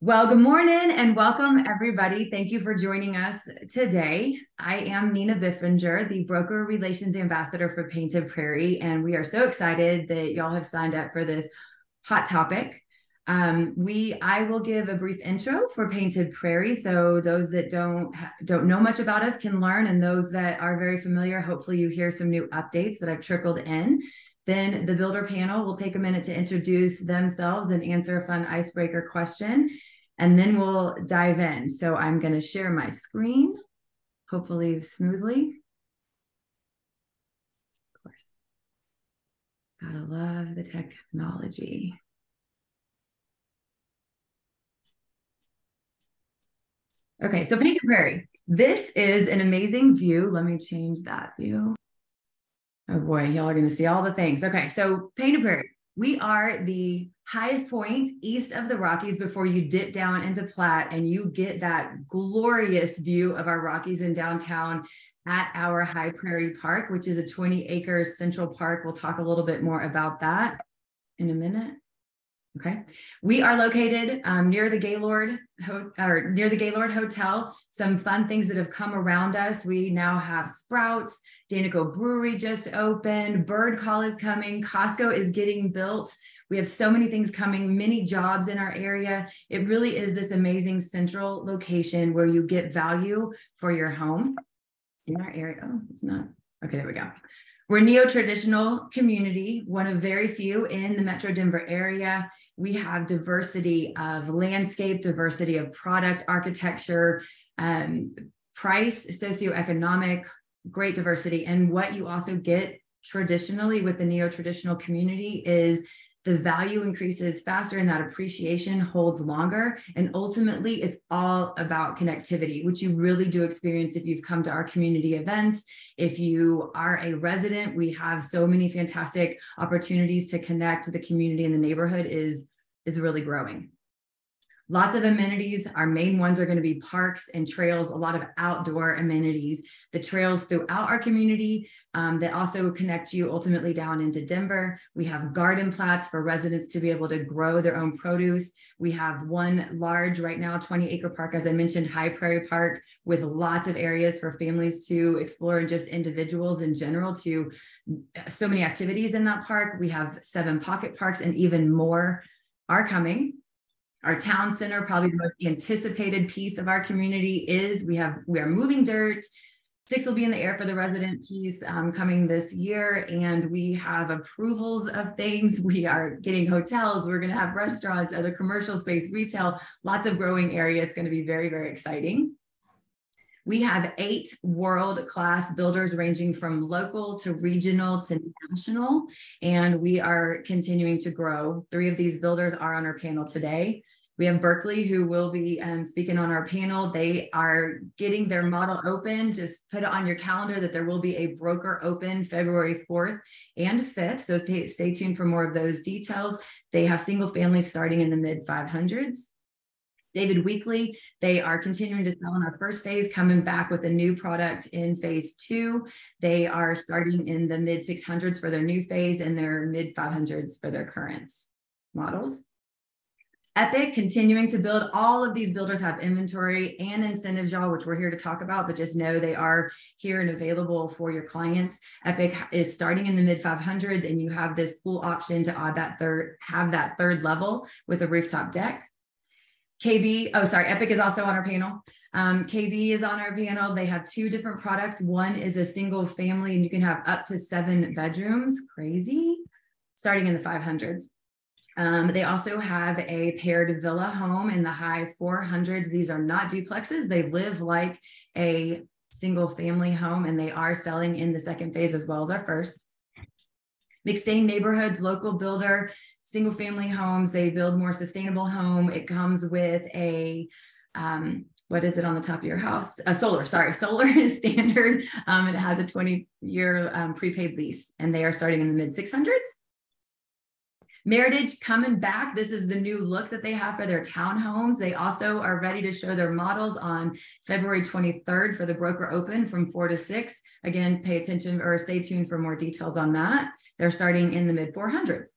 Well, good morning and welcome everybody. Thank you for joining us today. I am Nina Biffinger, the Broker Relations Ambassador for Painted Prairie, and we are so excited that y'all have signed up for this hot topic. I will give a brief intro for Painted Prairie, so those that don't know much about us can learn, and those that are very familiar, hopefully you hear some new updates that I've trickled in. Then the builder panel will take a minute to introduce themselves and answer a fun icebreaker question. And then we'll dive in. So I'm going to share my screen, hopefully smoothly. Of course. Gotta love the technology. Okay, so Painted Prairie. This is an amazing view. Let me change that view. Oh boy, y'all are going to see all the things. Okay, so Painted Prairie. We are the highest point east of the Rockies before you dip down into Platte, and you get that glorious view of our Rockies in downtown at our High Prairie Park, which is a 20-acre central park. We'll talk a little bit more about that in a minute. Okay, we are located near the Gaylord Hotel. Some fun things that have come around us. We now have Sprouts, Danico Brewery just opened, Bird Call is coming, Costco is getting built. We have so many things coming, many jobs in our area. It really is this amazing central location where you get value for your home in our area. Oh, it's not. Okay, there we go. We're a neo-traditional community, one of very few in the Metro Denver area. We have diversity of landscape, diversity of product, architecture, price, socioeconomic, great diversity. And what you also get traditionally with the neo-traditional community is the value increases faster and that appreciation holds longer. And ultimately, it's all about connectivity, which you really do experience if you've come to our community events. If you are a resident, we have so many fantastic opportunities to connect. The community in the neighborhood is really growing. Lots of amenities. Our main ones are going to be parks and trails, a lot of outdoor amenities. The trails throughout our community that also connect you ultimately down into Denver. We have garden plats for residents to be able to grow their own produce. We have one large, right now, 20-acre park, as I mentioned, High Prairie Park, with lots of areas for families to explore and just individuals in general to so many activities in that park. We have 7 pocket parks and even more are coming. Our town center, probably the most anticipated piece of our community, is we are moving dirt. 6 will be in the air for the resident piece coming this year, and we have approvals of things. We are getting hotels. We're going to have restaurants, other commercial space, retail, lots of growing area. It's going to be very, very exciting. We have 8 world-class builders ranging from local to regional to national, and we are continuing to grow. 3 of these builders are on our panel today. We have Berkeley, who will be speaking on our panel. They are getting their model open. Just put it on your calendar that there will be a broker open February 4th and 5th. So stay tuned for more of those details. They have single families starting in the mid 500s. David Weekly, they are continuing to sell in our first phase, coming back with a new product in phase 2. They are starting in the mid 600s for their new phase and their mid 500s for their current models. Epic, continuing to build. All of these builders have inventory and incentives, y'all, which we're here to talk about, but just know they are here and available for your clients. Epic is starting in the mid 500s, and you have this cool option to have that third level with a rooftop deck. Epic is also on our panel. KB is on our panel. They have 2 different products. One is a single family, and you can have up to 7 bedrooms. Crazy. Starting in the 500s. They also have a paired villa home in the high 400s. These are not duplexes. They live like a single family home, and they are selling in the second phase as well as our first. McStain Neighborhoods, local builder, single family homes. They build more sustainable home. It comes with a, what is it on the top of your house? Solar is standard. It has a 20-year prepaid lease, and they are starting in the mid 600s. Meritage coming back. This is the new look that they have for their townhomes. They also are ready to show their models on February 23rd for the broker open from 4 to 6. Again, pay attention or stay tuned for more details on that. They're starting in the mid 400s.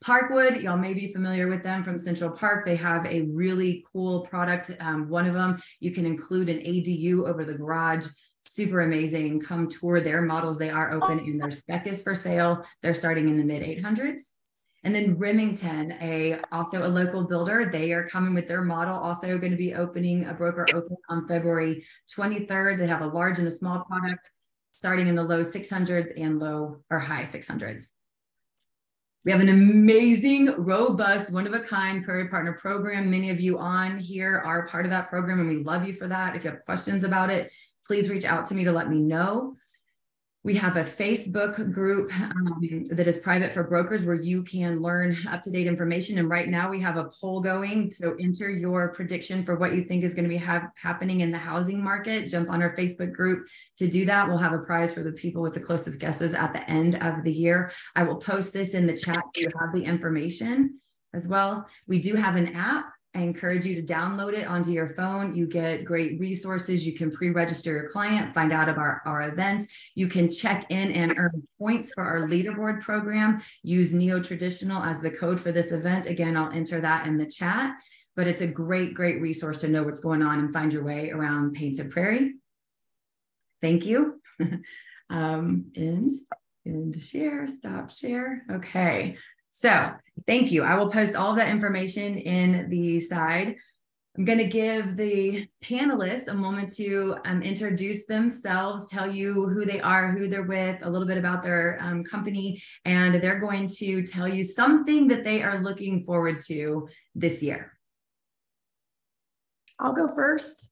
Parkwood, y'all may be familiar with them from Central Park. They have a really cool product. One of them, you can include an ADU over the garage. Super amazing. Come tour their models. They are open and their spec is for sale. They're starting in the mid 800s. And then Remington, also a local builder, they are coming with their model, also going to be opening a broker open on February 23rd. They have a large and a small product starting in the low 600s and low or high 600s. We have an amazing, robust, one-of-a-kind Prairie Partner program. Many of you on here are part of that program, and we love you for that. If you have questions about it, please reach out to me to let me know. We have a Facebook group that is private for brokers where you can learn up-to-date information. And right now we have a poll going. So enter your prediction for what you think is going to be happening in the housing market. Jump on our Facebook group to do that. We'll have a prize for the people with the closest guesses at the end of the year. I will post this in the chat so you have the information as well. We do have an app. I encourage you to download it onto your phone. You get great resources. You can pre-register your client, find out about our events. You can check in and earn points for our leaderboard program. Use Neo-Traditional as the code for this event. Again, I'll enter that in the chat, but it's a great, great resource to know what's going on and find your way around Painted Prairie. Thank you. End share, stop share. Okay. So thank you. I will post all that information in the side. I'm going to give the panelists a moment to introduce themselves, tell you who they are, who they're with, a little bit about their company, and they're going to tell you something that they are looking forward to this year. I'll go first.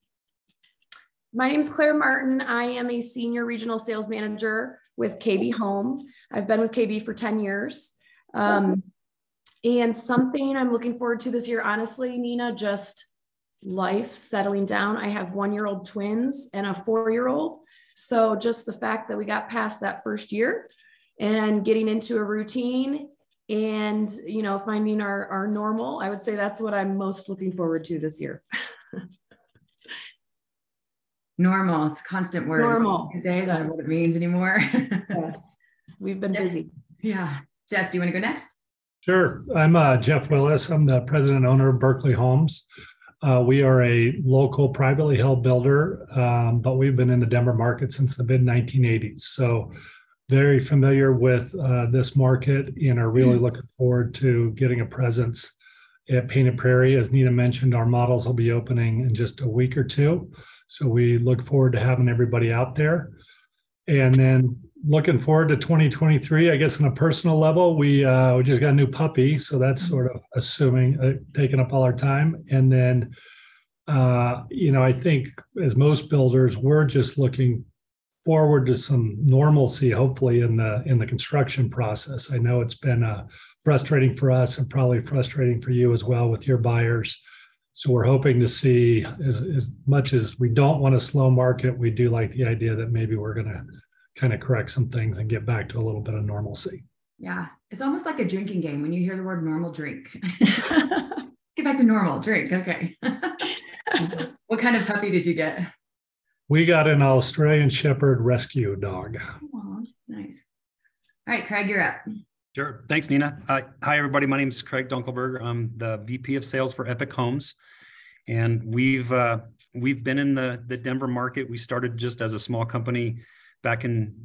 My name is Claire Martin. I am a senior regional sales manager with KB Home. I've been with KB for 10 years. And something I'm looking forward to this year, honestly, Nina, just life settling down. I have 1-year-old twins and a 4-year-old. So just the fact that we got past that first year and getting into a routine and, you know, finding our normal, I would say that's what I'm most looking forward to this year. Normal, it's a constant word. Normal. These days, I don't know what it means anymore. Yes, we've been busy. Yeah. Jeff, do you want to go next? Sure. I'm Jeff Willis. I'm the president and owner of Berkeley Homes. We are a local privately held builder, but we've been in the Denver market since the mid-1980s. So very familiar with this market and are really looking forward to getting a presence at Painted Prairie. As Nina mentioned, our models will be opening in just a week or two. So we look forward to having everybody out there. And then looking forward to 2023, I guess on a personal level, we just got a new puppy. So that's sort of assuming taking up all our time. And then, you know, I think as most builders, we're just looking forward to some normalcy, hopefully in the construction process. I know it's been frustrating for us and probably frustrating for you as well with your buyers. So we're hoping to see, as much as we don't want a slow market, we do like the idea that maybe we're going to kind of correct some things and get back to a little bit of normalcy. Yeah, it's almost like a drinking game. When you hear the word normal, drink. Get back to normal, drink. Okay. What kind of puppy did you get? We got an Australian Shepherd rescue dog. Oh, nice. All right, Craig, you're up. Sure. Thanks, Nina. Hi, everybody. My name is Craig Dunkelberg. I'm the VP of Sales for Epic Homes. And we've been in the Denver market. We started just as a small company back in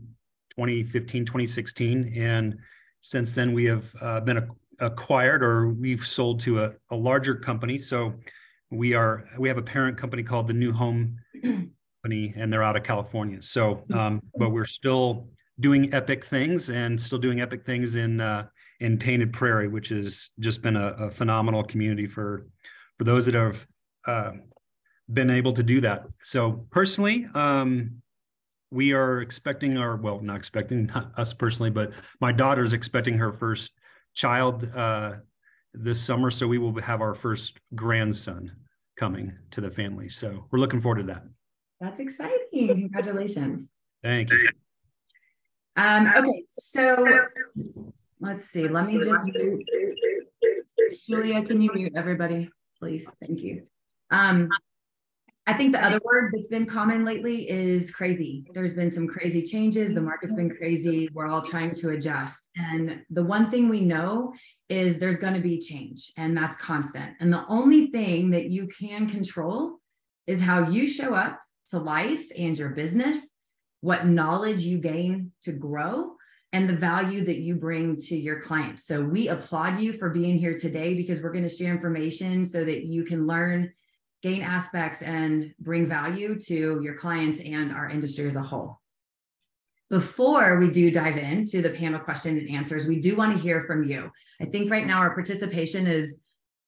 2015, 2016. And since then, we have been acquired, or we've sold to a larger company. So we have a parent company called the New Home Company, and they're out of California. So, but we're still doing epic things and still doing epic things in Painted Prairie, which has just been a phenomenal community for those that have been able to do that. So personally, we are expecting not us personally, but my daughter's expecting her first child this summer. So we will have our first grandson coming to the family. So we're looking forward to that. That's exciting. Congratulations. Thank you. Okay, so let's see. Let me just mute. Julia, can you mute everybody, please? Thank you. I think the other word that's been common lately is crazy. There's been some crazy changes. The market's been crazy. We're all trying to adjust. And the one thing we know is there's going to be change, and that's constant. And the only thing that you can control is how you show up to life and your business, what knowledge you gain to grow, and the value that you bring to your clients. So we applaud you for being here today, because we're going to share information so that you can learn, gain aspects, and bring value to your clients and our industry as a whole. Before we do dive into the panel question and answers, we do want to hear from you. I think right now our participation is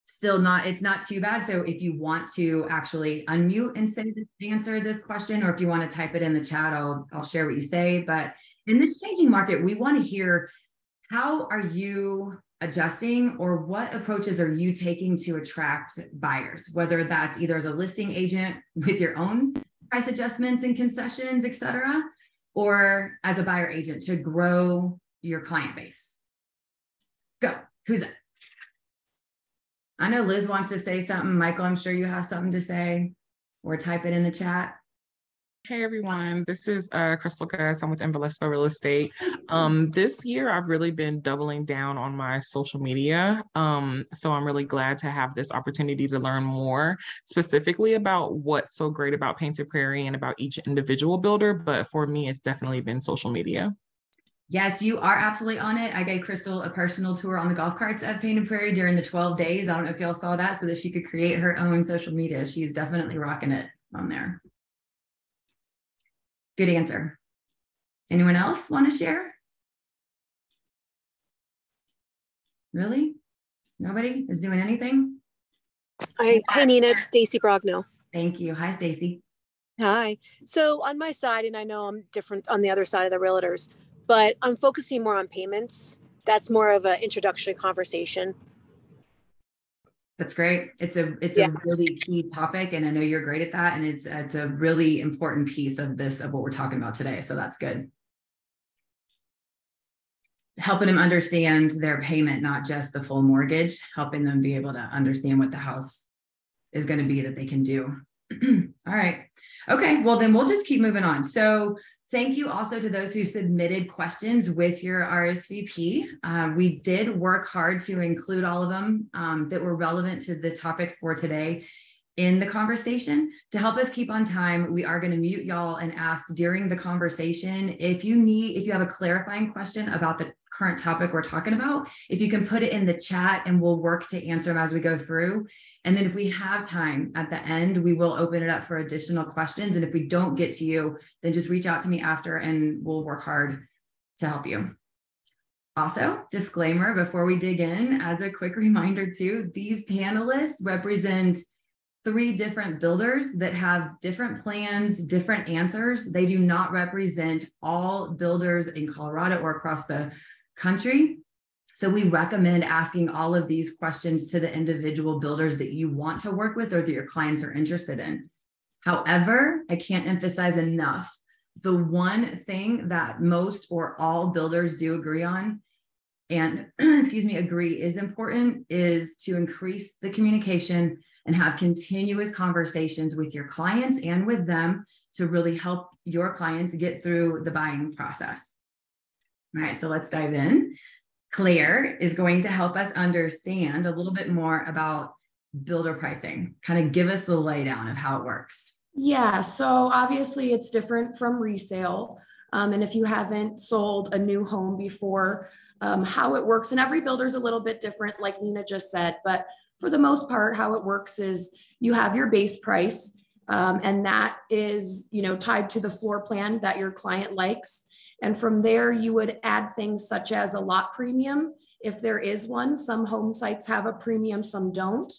still not, it's not too bad. So if you want to actually unmute and say this, answer this question, or if you want to type it in the chat, I'll share what you say. But in this changing market, we want to hear, how are you adjusting, or what approaches are you taking to attract buyers, whether that's either as a listing agent with your own price adjustments and concessions, et cetera, or as a buyer agent to grow your client base? Go. Who's it? I know Liz wants to say something. Michael, I'm sure you have something to say, or type it in the chat. Hey everyone, this is Crystal Gus. I'm with Invalesco Real Estate. This year I've really been doubling down on my social media. So I'm really glad to have this opportunity to learn more specifically about what's so great about Painted Prairie and about each individual builder. But for me, it's definitely been social media. Yes, you are absolutely on it. I gave Crystal a personal tour on the golf carts at Painted Prairie during the 12 days. I don't know if y'all saw that, so that she could create her own social media. She's definitely rocking it on there. Good answer. Anyone else want to share? Really? Nobody is doing anything? Hey Nina, it's Stacy Brogno. Thank you. Hi, Stacy. Hi. So on my side, and I know I'm different on the other side of the realtors, but I'm focusing more on payments. That's more of an introductory conversation. That's great. It's a really key topic, and I know you're great at that. And it's a really important piece of what we're talking about today. So that's good. Helping them understand their payment, not just the full mortgage, helping them be able to understand what the house is going to be that they can do. All right. Okay. Well, then we'll just keep moving on. So thank you also to those who submitted questions with your RSVP. We did work hard to include all of them that were relevant to the topics for today in the conversation. To help us keep on time, we are going to mute y'all and ask during the conversation if you have a clarifying question about the current topic we're talking about, if you can put it in the chat and we'll work to answer them as we go through. And then if we have time at the end, we will open it up for additional questions. And if we don't get to you, then just reach out to me after and we'll work hard to help you. Also, disclaimer before we dig in, as a quick reminder too, these panelists represent 3 different builders that have different plans, different answers. They do not represent all builders in Colorado or across the country. So we recommend asking all of these questions to the individual builders that you want to work with or that your clients are interested in. However, I can't emphasize enough, the one thing that most or all builders do agree on, and agree is important, is to increase the communication and have continuous conversations with your clients and with them to really help your clients get through the buying process. All right, so let's dive in. Claire is going to help us understand a little bit more about builder pricing, kind of give us the laydown of how it works. Yeah, so obviously it's different from resale. And if you haven't sold a new home before, how it works, and every builder is a little bit different, like Nina just said, but for the most part, how it works is you have your base price, and that is, tied to the floor plan that your client likes. And from there, you would add things such as a lot premium, if there is one. Some home sites have a premium, some don't.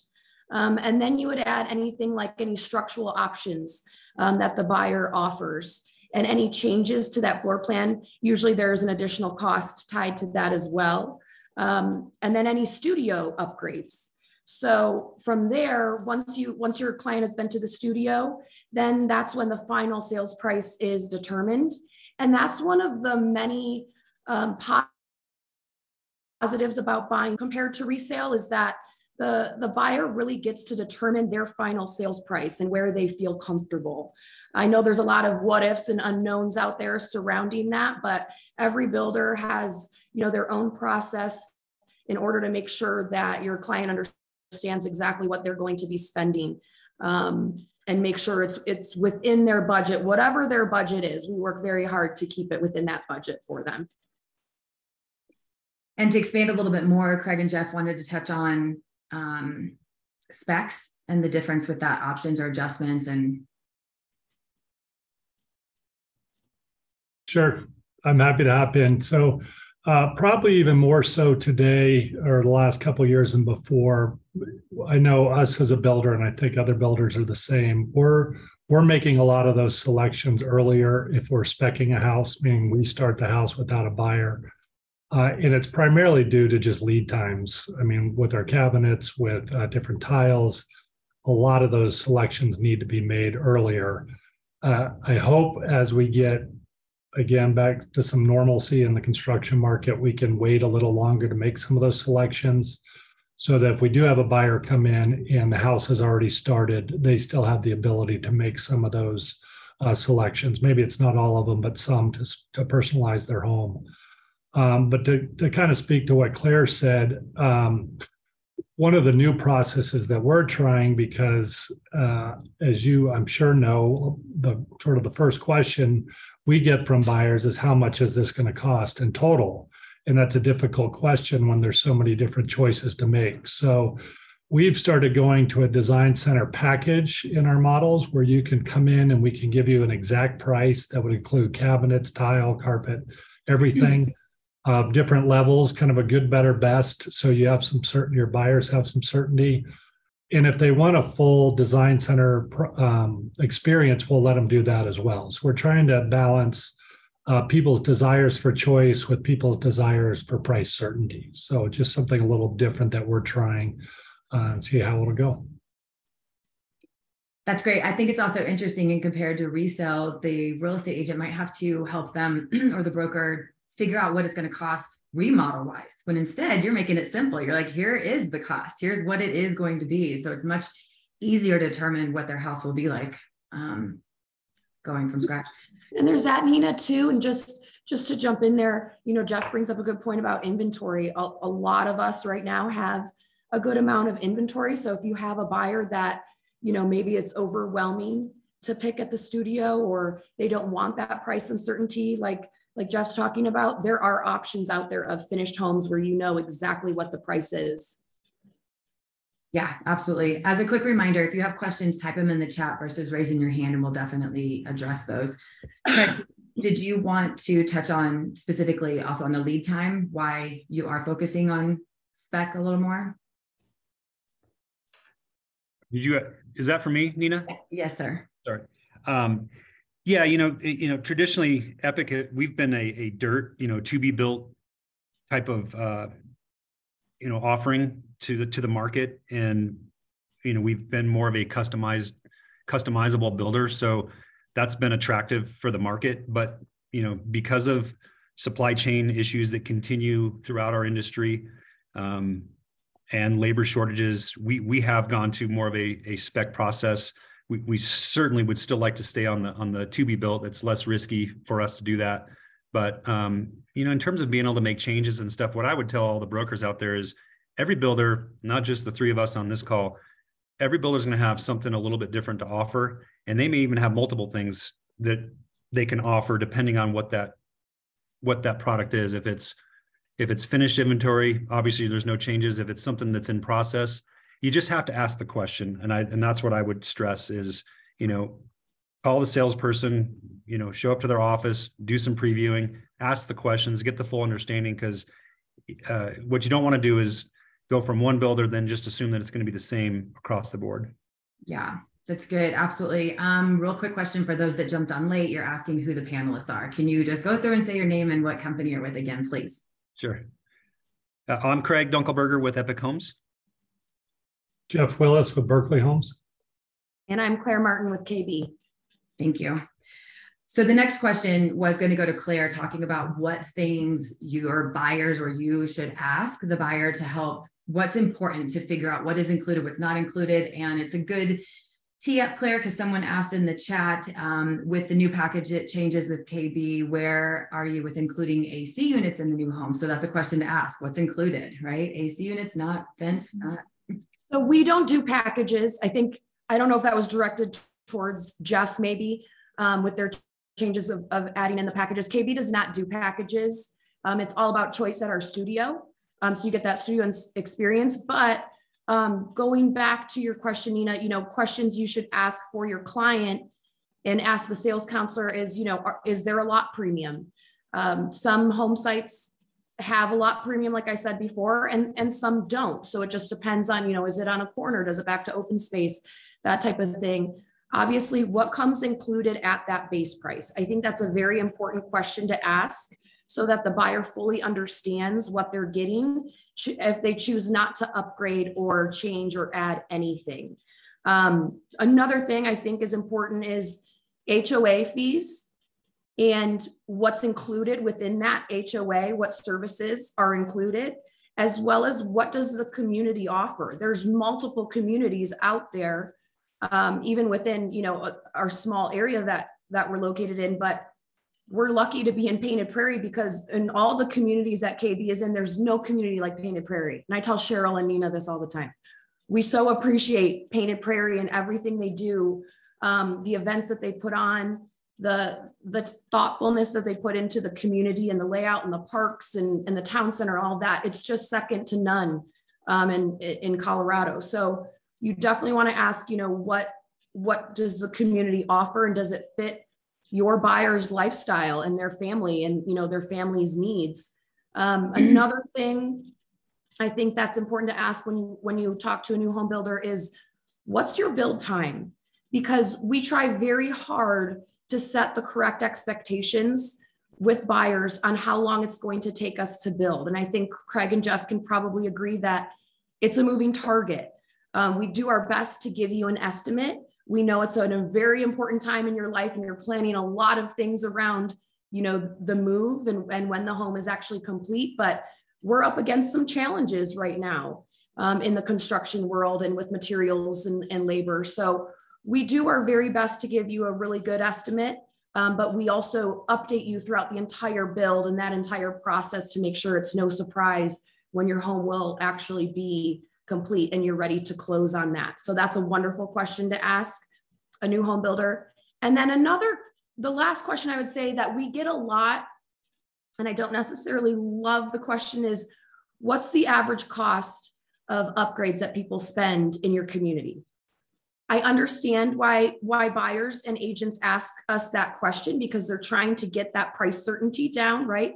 And then you would add anything like any structural options that the buyer offers. And any changes to that floor plan, usually there's an additional cost tied to that as well. And then any studio upgrades. So from there, once your client has been to the studio, then that's when the final sales price is determined. And that's one of the many positives about buying compared to resale, is that the buyer really gets to determine their final sales price and where they feel comfortable. I know there's a lot of what ifs and unknowns out there surrounding that, but every builder has, their own process in order to make sure that your client understands exactly what they're going to be spending, and make sure it's within their budget, whatever their budget is. We work very hard to keep it within that budget for them. And to expand a little bit more, Craig and Jeff wanted to touch on specs and the difference with that, options or adjustments. And sure, I'm happy to hop in. So probably even more so today or the last couple of years than before. I know us as a builder, and I think other builders are the same. We're making a lot of those selections earlier if we're speccing a house, meaning we start the house without a buyer. And it's primarily due to just lead times. I mean, with our cabinets, with different tiles, a lot of those selections need to be made earlier. I hope as we get, again, back to some normalcy in the construction market, we can wait a little longer to make some of those selections so that if we do have a buyer come in and the house has already started, they still have the ability to make some of those selections. Maybe it's not all of them, but some to personalize their home. But to kind of speak to what Claire said, one of the new processes that we're trying, because as you, I'm sure, know, the first question we get from buyers is how much is this going to cost in total? And that's a difficult question when there's so many different choices to make. So we've started going to a design center package in our models where you can come in and we can give you an exact price that would include cabinets, tile, carpet, everything. Of different levels, kind of a good, better, best. So you have some certainty, your buyers have some certainty. And if they want a full design center experience, we'll let them do that as well. So we're trying to balance people's desires for choice with people's desires for price certainty. So just something a little different that we're trying and see how it'll go. that's great. I think it's also interesting, and compared to resale, the real estate agent might have to help them or the broker figure out what it's going to cost remodel wise, when instead you're making it simple. You're like, here is the cost, here's what it is going to be. So it's much easier to determine what their house will be like going from scratch. And there's that, Nina, too. And just to jump in there, Jeff brings up a good point about inventory. A lot of us right now have a good amount of inventory. So if you have a buyer that, maybe it's overwhelming to pick at the studio, or they don't want that price uncertainty, like Jeff's talking about, there are options out there of finished homes where exactly what the price is. Yeah, absolutely. As a quick reminder, if you have questions, type them in the chat versus raising your hand, and we'll definitely address those. Did you want to touch on specifically also on the lead time, why you are focusing on spec a little more? Is that for me, Nina? Yes, sir. Sorry. Yeah, traditionally Epic, we've been a dirt, to be built type of, offering to the market. And, we've been more of a customizable builder. So that's been attractive for the market. But, because of supply chain issues that continue throughout our industry, and labor shortages, we have gone to more of a spec process. We certainly would still like to stay on the to be built. It's less risky for us to do that. But in terms of being able to make changes and stuff, what I would tell all the brokers out there is every builder, not just the three of us on this call, every builder is going to have something a little bit different to offer, and they may even have multiple things that they can offer depending on what that product is. If it's finished inventory, obviously there's no changes. If it's something that's in process, you just have to ask the question. And that's what I would stress is, call the salesperson, show up to their office, do some previewing, ask the questions, get the full understanding. Because what you don't want to do is go from one builder, then just assume that it's going to be the same across the board. Yeah, that's good. Absolutely. Real quick question for those that jumped on late. You're asking who the panelists are. Can you just go through and say your name and what company you're with again, please? Sure. I'm Craig Dunkelberger with Epic Homes. Jeff Willis with Berkeley Homes. And I'm Claire Martin with KB. Thank you. So the next question was going to go to Claire, talking about what things your buyers or you should ask the buyer to help what's important to figure out what is included, what's not included. And it's a good tee up, Claire, because someone asked in the chat, with the new package, it changes with KB, where are you with including AC units in the new home? So that's a question to ask. What's included, right? AC units, not fence, not. So we don't do packages. I don't know if that was directed towards Jeff, maybe, with their changes of adding in the packages. KB does not do packages. It's all about choice at our studio. So you get that studio experience. But going back to your question, Nina, questions you should ask for your client and ask the sales counselor is, is there a lot premium? Some home sites have a lot premium, like I said before, and some don't. So it just depends on, is it on a corner? Does it back to open space? That type of thing. Obviously, what comes included at that base price? I think that's a very important question to ask so that the buyer fully understands what they're getting if they choose not to upgrade or change or add anything. Another thing I think is important is HOA fees and what's included within that HOA, what services are included, as well as what does the community offer. There's multiple communities out there, even within, our small area that we're located in, but we're lucky to be in Painted Prairie because in all the communities that KB is in, there's no community like Painted Prairie. And I tell Cheryl and Nina this all the time. We so appreciate Painted Prairie and everything they do, the events that they put on, the thoughtfulness that they put into the community and the layout and the parks and the town center, all that. It's just second to none in Colorado. So you definitely want to ask, what does the community offer and does it fit your buyer's lifestyle and their family and, their family's needs. Another thing I think that's important to ask when you talk to a new home builder is what's your build time? Because we try very hard to set the correct expectations with buyers on how long it's going to take us to build. And I think Craig and Jeff can probably agree that it's a moving target. We do our best to give you an estimate. We know it's a very important time in your life and you're planning a lot of things around, the move and when the home is actually complete, but we're up against some challenges right now in the construction world and with materials and labor. So we do our very best to give you a really good estimate, but we also update you throughout the entire build and that entire process to make sure it's no surprise when your home will actually be complete and you're ready to close on that. So that's a wonderful question to ask a new home builder. And then the last question I would say that we get a lot, and I don't necessarily love the question, is what's the average cost of upgrades that people spend in your community? I understand why buyers and agents ask us that question because they're trying to get that price certainty down, right?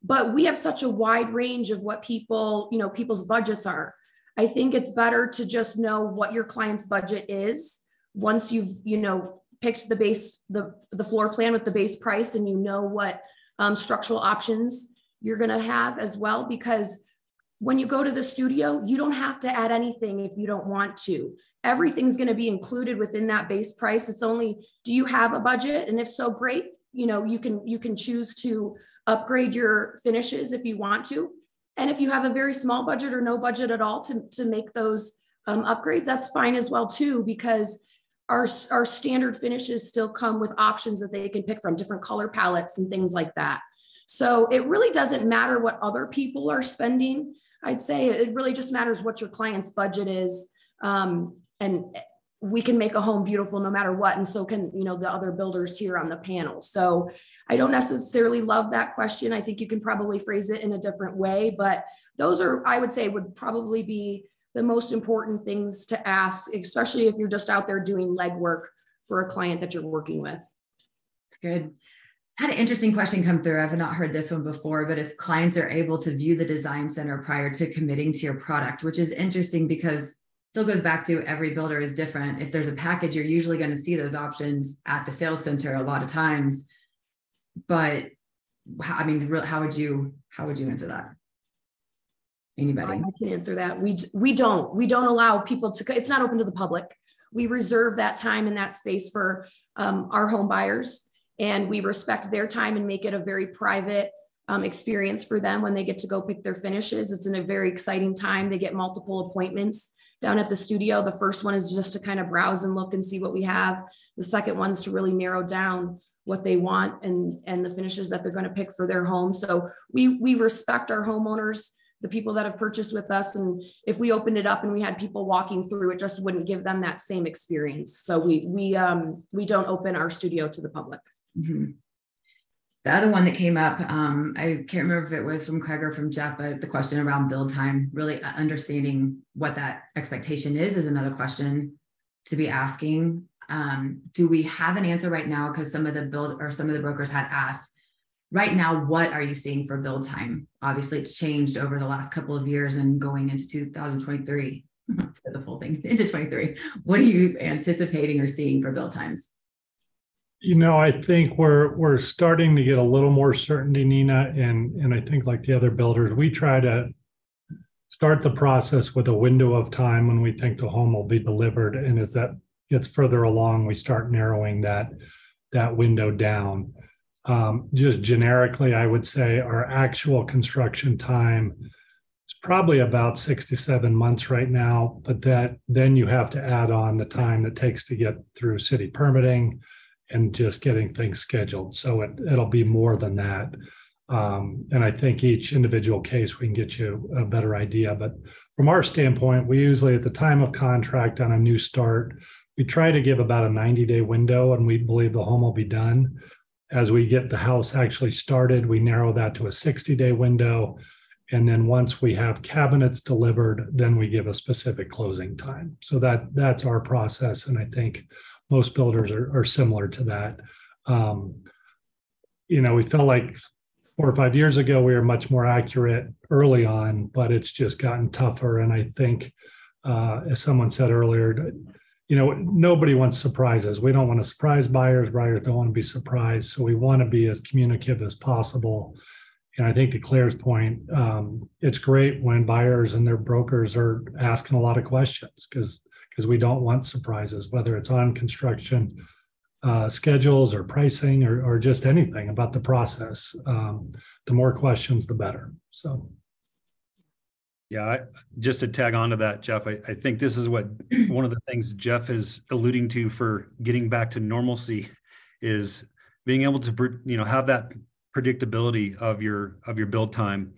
But we have such a wide range of what people's budgets are. I think it's better to just know what your client's budget is once you've, picked the floor plan with the base price and what structural options you're going to have as well. Because when you go to the studio, you don't have to add anything if you don't want to. Everything's going to be included within that base price. It's only, do you have a budget? And if so, great. You can choose to upgrade your finishes if you want to. And if you have a very small budget or no budget at all to make those upgrades, that's fine as well too, because our standard finishes still come with options that they can pick from, different color palettes and things like that. So it really doesn't matter what other people are spending. I'd say it really just matters what your client's budget is. And we can make a home beautiful no matter what. And so can, the other builders here on the panel. So I don't necessarily love that question. I think you can probably phrase it in a different way, but those are, I would say, would probably be the most important things to ask, especially if you're just out there doing legwork for a client that you're working with. It's good. I had an interesting question come through. I've not heard this one before, but if clients are able to view the design center prior to committing to your product, which is interesting because still goes back to every builder is different. If there's a package, you're usually going to see those options at the sales center a lot of times. But how would you answer that? Anybody? I can answer that. We don't allow people to, it's not open to the public. We reserve that time and that space for our home buyers, and we respect their time and make it a very private experience for them when they get to go pick their finishes. It's in a very exciting time. They get multiple appointments down at the studio. The first one is just to kind of browse and look and see what we have. The second one's to really narrow down what they want and the finishes that they're going to pick for their home. So we respect our homeowners, the people that have purchased with us. And if we opened it up and we had people walking through, it just wouldn't give them that same experience. So we don't open our studio to the public. Mm-hmm. The other one that came up, I can't remember if it was from Craig or from Jeff, but the question around build time, really understanding what that expectation is another question to be asking. Do we have an answer right now? Because some of the brokers had asked, right now, what are you seeing for build time? Obviously, it's changed over the last couple of years and going into 2023, the full thing, into 23. What are you anticipating or seeing for build times? You know, I think we're starting to get a little more certainty, Nina, and I think like the other builders, we try to start the process with a window of time when we think the home will be delivered, and as that gets further along, we start narrowing that window down. Just generically, I would say our actual construction time is probably about 6 to 7 months right now, but then you have to add on the time it takes to get through city permitting and just getting things scheduled. So it'll be more than that. And I think each individual case, we can get you a better idea. But from our standpoint, we usually at the time of contract on a new start, we try to give about a 90-day window, and we believe the home will be done. As we get the house actually started, we narrow that to a 60-day window. And then once we have cabinets delivered, then we give a specific closing time. So that's our process. And I think most builders are similar to that. We felt like 4 or 5 years ago, we were much more accurate early on, but it's just gotten tougher. And I think, as someone said earlier, nobody wants surprises. We don't want to surprise buyers. Buyers don't want to be surprised. So we want to be as communicative as possible. And I think to Claire's point, it's great when buyers and their brokers are asking a lot of questions because we don't want surprises, whether it's on construction schedules or pricing or just anything about the process. The more questions, the better. So. Yeah, just to tag on to that, Jeff, I think this is what one of the things Jeff is alluding to for getting back to normalcy is being able to, have that predictability of your build time.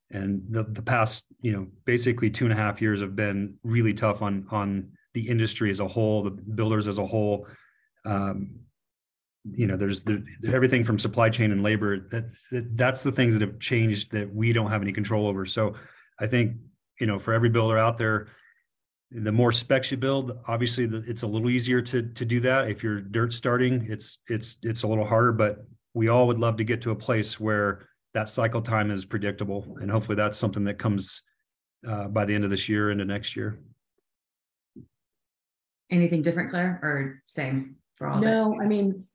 And the past, basically 2.5 years have been really tough on the industry as a whole, the builders as a whole. There's everything from supply chain and labor that's the things that have changed that we don't have any control over. So I think, for every builder out there, the more specs you build, obviously it's a little easier to do that. If you're dirt starting, it's a little harder, but we all would love to get to a place where that cycle time is predictable. And hopefully that's something that comes by the end of this year into next year. Anything different, Claire, or same for all? No, I mean,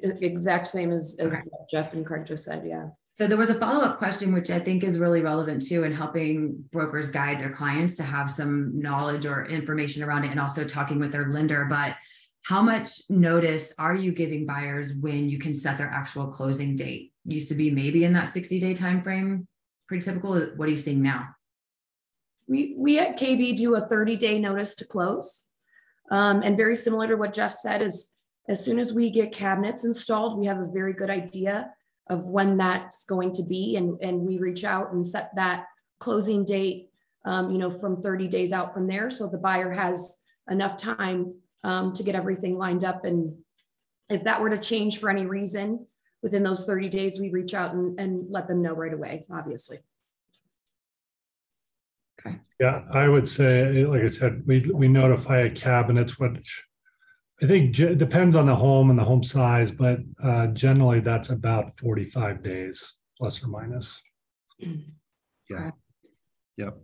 exact same as Okay. what Jeff and Craig just said. Yeah. So there was a follow-up question, which I think is really relevant too, in helping brokers guide their clients to have some knowledge or information around it, and also talking with their lender. But how much notice are you giving buyers when you can set their actual closing date? Used to be maybe in that 60-day time frame, pretty typical. What are you seeing now? We at KB do a 30-day notice to close, and very similar to what Jeff said, is as soon as we get cabinets installed, we have a very good idea of when that's going to be. And we reach out and set that closing date, from 30 days out from there. So the buyer has enough time to get everything lined up. And if that were to change for any reason within those 30 days, we reach out and let them know right away, obviously. Okay. Yeah, I would say, like I said, we notify cabinets, which I think depends on the home and the home size, but generally that's about 45 days, plus or minus. Yeah. Yep.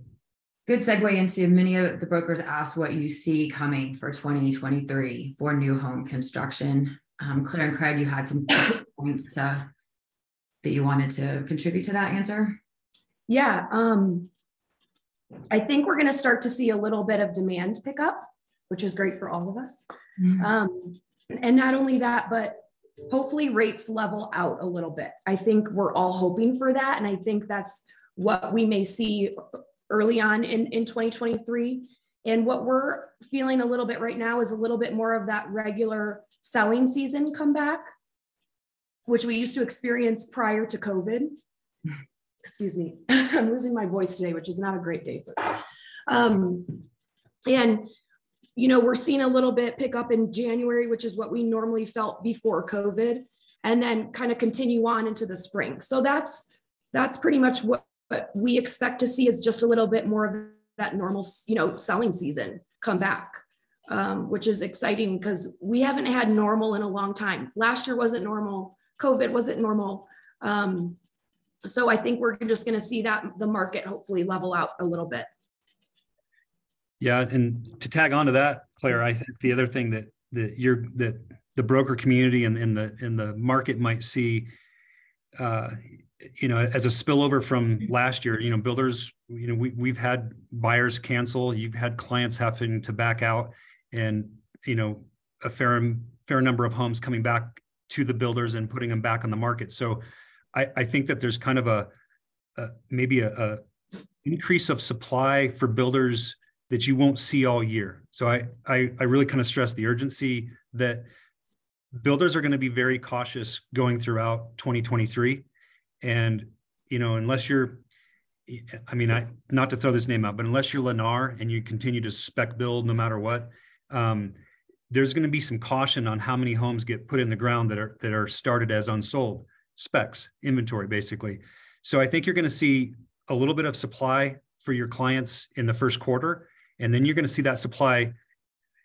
Good segue into many of the brokers ask what you see coming for 2023 for new home construction. Claire and Craig, you had some points that you wanted to contribute to that answer. Yeah. I think we're going to start to see a little bit of demand pick up, which is great for all of us. Mm-hmm. And not only that, but hopefully rates level out a little bit. I think we're all hoping for that. And I think that's what we may see early on in 2023. And what we're feeling a little bit right now is a little bit more of that regular selling season come back, which we used to experience prior to COVID. Excuse me, I'm losing my voice today, which is not a great day for us. And, you know, we're seeing a little bit pick up in January, which is what we normally felt before COVID, and then kind of continue on into the spring. So that's pretty much what we expect to see, is just a little bit more of that normal, you know, selling season come back, which is exciting because we haven't had normal in a long time. Last year wasn't normal. COVID wasn't normal. So I think we're just going to see that the market hopefully level out a little bit. Yeah, and to tag on to that, Claire, I think the other thing that the broker community and the market might see, you know, as a spillover from last year, you know, builders, you know, we've had buyers cancel, you've had clients having to back out, and, you know, a fair number of homes coming back to the builders and putting them back on the market. So I think that there's kind of maybe a increase of supply for builders that you won't see all year. So I really kind of stress the urgency that builders are going to be very cautious going throughout 2023. And, you know, unless you're, I mean, not to throw this name out, but unless you're Lennar and you continue to spec build no matter what, there's going to be some caution on how many homes get put in the ground that are started as unsold specs, inventory, basically. So I think you're going to see a little bit of supply for your clients in the first quarter. And then you're going to see that supply,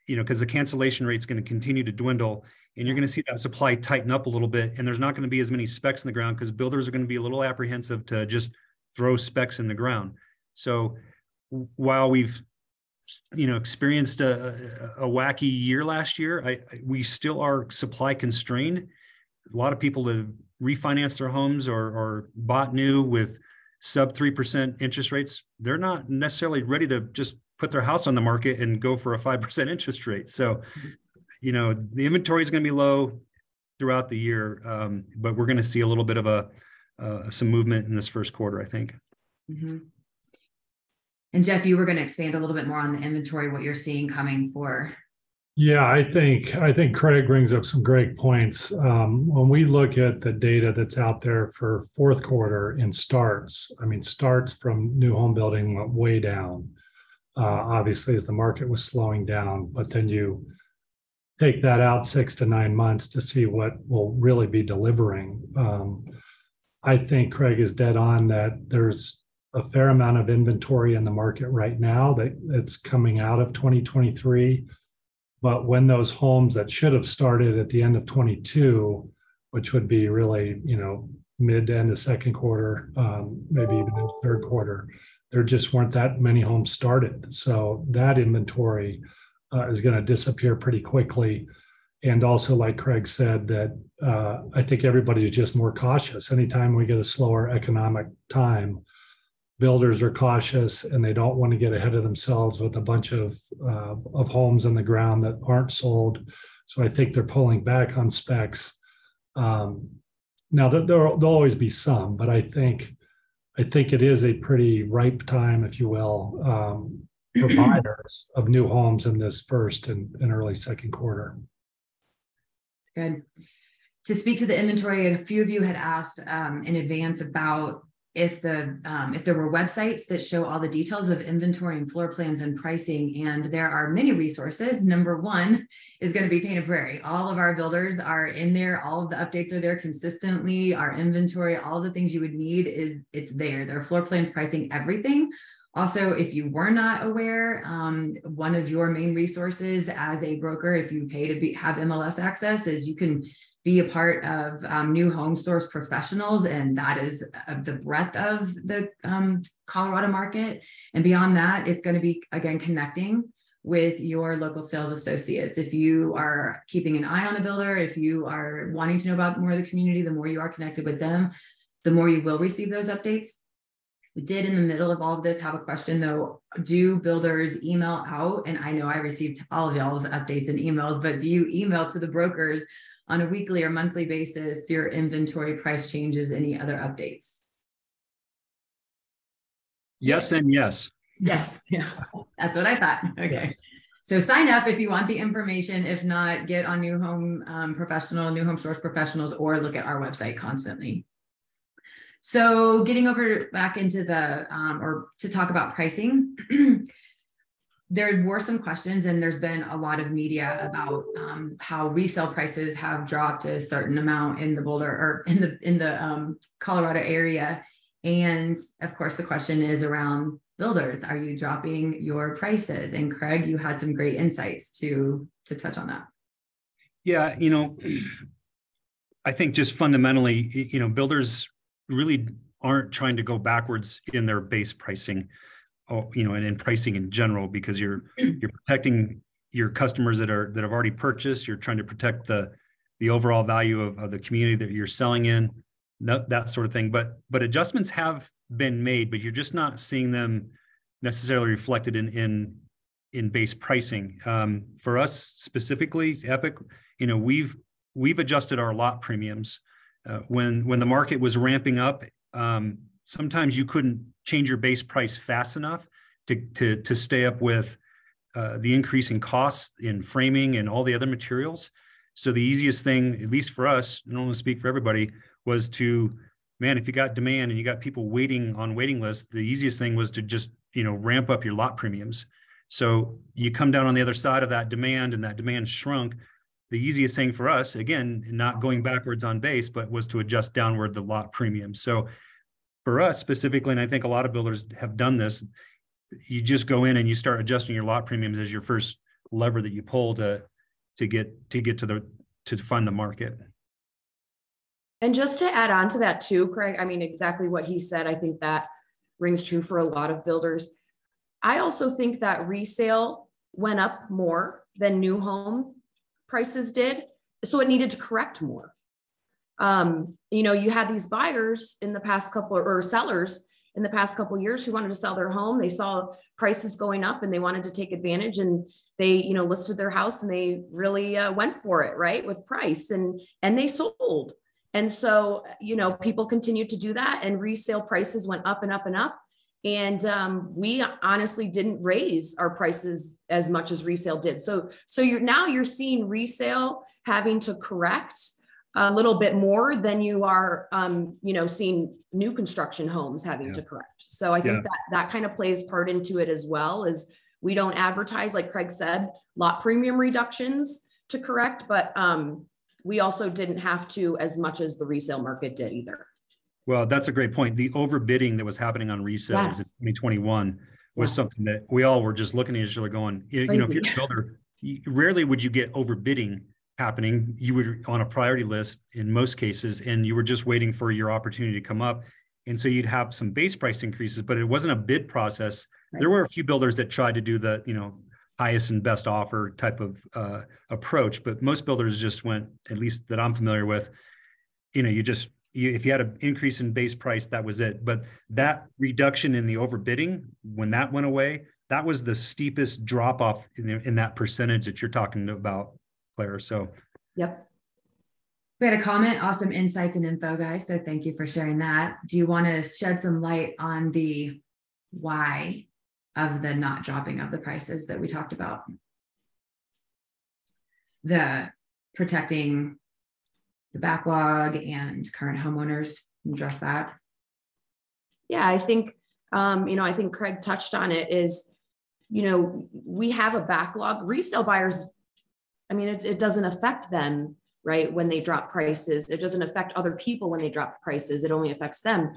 you know, because the cancellation rate is going to continue to dwindle, and you're going to see that supply tighten up a little bit. And there's not going to be as many specs in the ground because builders are going to be a little apprehensive to just throw specs in the ground. So while we've, you know, experienced a wacky year last year, we still are supply constrained. A lot of people have refinanced their homes or bought new with sub 3% interest rates. They're not necessarily ready to just put their house on the market and go for a 5% interest rate. So, you know, the inventory is going to be low throughout the year, but we're going to see a little bit of some movement in this first quarter, I think. Mm-hmm. And Jeff, you were going to expand a little bit more on the inventory, what you're seeing coming for. Yeah, I think Craig brings up some great points. When we look at the data that's out there for fourth quarter in starts, I mean, starts from new home building went way down, obviously, as the market was slowing down. But then you take that out 6 to 9 months to see what will really be delivering. I think Craig is dead on that there's a fair amount of inventory in the market right now that's coming out of 2023. But when those homes that should have started at the end of 22, which would be really, you know, mid to end of second quarter, maybe even in third quarter, there just weren't that many homes started. So that inventory is going to disappear pretty quickly. And also, like Craig said, that I think everybody's just more cautious. Anytime we get a slower economic time, builders are cautious and they don't want to get ahead of themselves with a bunch of homes on the ground that aren't sold. So I think they're pulling back on specs. Now there'll always be some, but I think it is a pretty ripe time, if you will, for buyers of new homes in this first and early second quarter. Good. To speak to the inventory, a few of you had asked in advance about if there were websites that show all the details of inventory and floor plans and pricing, and there are many resources. Number one is going to be Painted Prairie. All of our builders are in there. All of the updates are there consistently. Our inventory, all the things you would need it's there. Their floor plans, pricing, everything. Also, if you were not aware, one of your main resources as a broker, if you pay to have MLS access, is you can be a part of New Home Source Professionals, and that is the breadth of the Colorado market. And beyond that, it's going to be, again, connecting with your local sales associates. If you are keeping an eye on a builder, if you are wanting to know about more of the community, the more you are connected with them, the more you will receive those updates. We did, in the middle of all of this, have a question, though. Do builders email out? And I know I received all of y'all's updates and emails, but do you email to the brokers on a weekly or monthly basis your inventory price changes, any other updates? Yes and yes. Yes, yeah, that's what I thought. Okay. Yes. So sign up if you want the information. If not, get on New Home Professional, New Home Source Professionals, or look at our website constantly. So getting over back into the, or to talk about pricing, there were some questions and there's been a lot of media about how resale prices have dropped a certain amount in the Boulder or in the Colorado area. And of course, the question is around builders. Are you dropping your prices? And Craig, you had some great insights to touch on that. Yeah, I think just fundamentally, builders really aren't trying to go backwards in their base pricing, and in pricing in general, because you're protecting your customers that have already purchased. You're trying to protect the overall value of the community that you're selling in, that sort of thing. But adjustments have been made, but you're just not seeing them necessarily reflected in base pricing. For us specifically, Epic, we've adjusted our lot premiums when the market was ramping up. Sometimes you couldn't change your base price fast enough to stay up with the increasing costs in framing and all the other materials. So the easiest thing, at least for us, I don't want to speak for everybody, was if you got demand and you got people waiting on waiting lists, the easiest thing was to just, ramp up your lot premiums. So you come down on the other side of that demand and that demand shrunk. The easiest thing for us, again, not going backwards on base, but was to adjust downward the lot premium. So for us specifically, and I think a lot of builders have done this, you just go in and you start adjusting your lot premiums as your first lever that you pull to fund the market. And just to add on to that too, Craig, exactly what he said, I think that rings true for a lot of builders. I also think that resale went up more than new home prices did. So it needed to correct more. You had these buyers in the past couple, or sellers in the past couple of years who wanted to sell their home. They saw prices going up and they wanted to take advantage, and they, listed their house and they really went for it, right, with price, and they sold. And so, people continued to do that, and resale prices went up and up and up. And we honestly didn't raise our prices as much as resale did. So you're seeing resale having to correct a little bit more than you are, seeing new construction homes having to correct. So I think that kind of plays part into it as well, as we don't advertise, like Craig said, lot premium reductions to correct, but we also didn't have to as much as the resale market did either. Well, that's a great point. The overbidding that was happening on resales in 2021 was something that we all were just looking at each other going, if you're a builder, rarely would you get overbidding happening. You were on a priority list in most cases, and you were just waiting for your opportunity to come up. And so you'd have some base price increases, but it wasn't a bid process. Right. There were a few builders that tried to do the, highest and best offer type of approach, but most builders just went, at least that I'm familiar with, if you had an increase in base price, that was it. But that reduction in the overbidding, when that went away, that was the steepest drop off in that percentage that you're talking about, Claire. So, yep. We had a comment, awesome insights and info, guys. So thank you for sharing that. Do you want to shed some light on the why of the not dropping of the prices that we talked about? The protecting the backlog and current homeowners, address that. Yeah, I think, I think Craig touched on it is, we have a backlog. Resale buyers, it doesn't affect them, right? When they drop prices, it doesn't affect other people when they drop prices. It only affects them.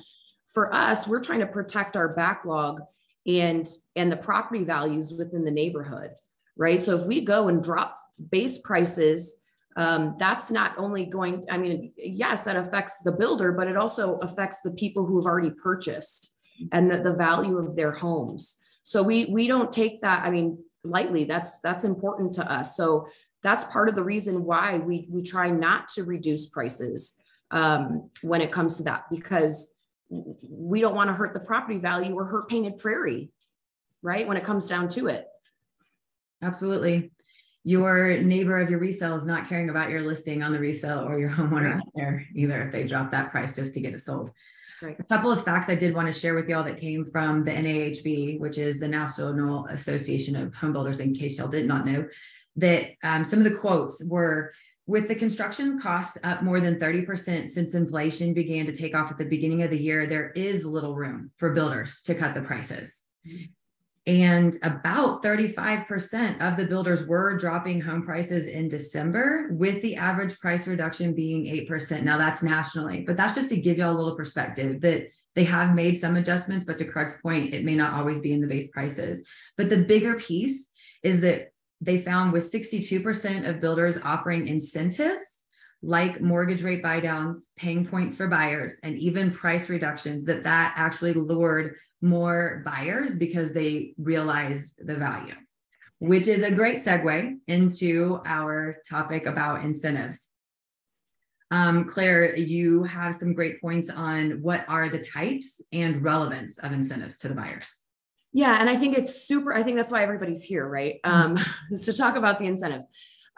For us, we're trying to protect our backlog and the property values within the neighborhood, right? So if we go and drop base prices, that's not only going, yes, that affects the builder, but it also affects the people who have already purchased and the value of their homes. So we don't take that, lightly. That's important to us. So that's part of the reason why we try not to reduce prices when it comes to that, because we don't want to hurt the property value or hurt Painted Prairie, right? When it comes down to it. Absolutely. your neighbor of your resale is not caring about your listing on the resale or your homeowner out there either if they drop that price just to get it sold. Right. A couple of facts I did want to share with y'all that came from the NAHB, which is the National Association of Home Builders, in case y'all did not know, that some of the quotes were, with the construction costs up more than 30% since inflation began to take off at the beginning of the year, there is little room for builders to cut the prices. And about 35% of the builders were dropping home prices in December, with the average price reduction being 8%. Now that's nationally, but that's just to give y'all a little perspective that they have made some adjustments, but to Craig's point, it may not always be in the base prices. But the bigger piece is that they found with 62% of builders offering incentives like mortgage rate buy downs, paying points for buyers, and even price reductions, that actually lured more buyers because they realized the value, which is a great segue into our topic about incentives. Claire, you have some great points on what are the types and relevance of incentives to the buyers. Yeah, and I think it's super, I think that's why everybody's here, right? Is to talk about the incentives.